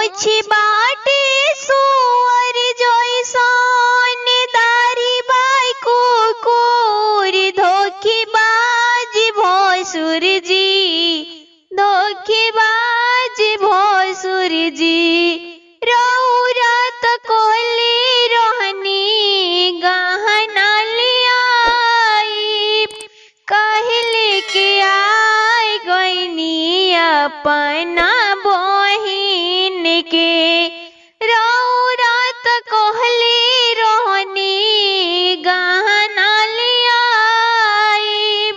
मोछी बाटे सुअर जैसन दाढ़ी बाई कुकुर धोखेबाज भसुर जी धोखेबाज भसुर जी रौरा त कोहले रहनी गहना लियाई कहले के आय गईनी अपना बहिन के रौरा त कोहले रहनी गहना लियाई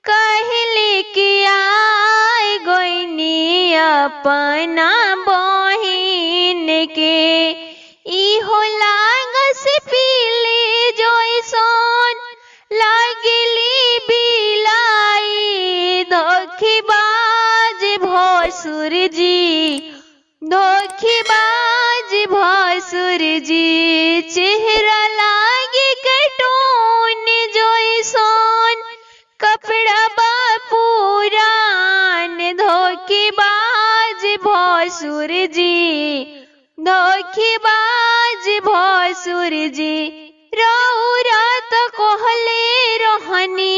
कहले के आय गईनी अपना बहिन के इहो लागस पीले जैसन लागली बिलाई धोखेबाज भसुर जी धोखेबाज भसुर जी चेहरा लागे कटोन जैसन कपड़ा बा पुरान धोखेबाज भसुर जी धोखेबाज भसुर जी रौरा त कोहले रहनी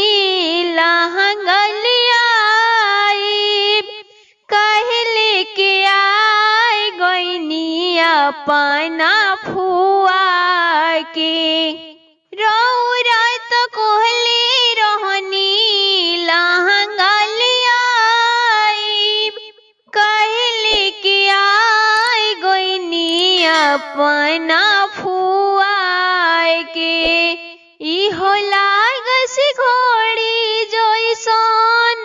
लहंगा लियाई कहले के आय गईनी अपना फुआ के रौरा त कोहले रहनी लहंगा लियाई कहले के आय गईनी अपना फुआ के इहो लागस घोड़ी जैसन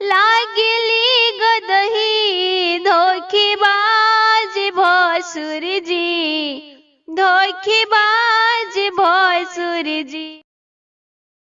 लागली गदही धोखेबाज भसुर जी धोखेबाज भसुर जी।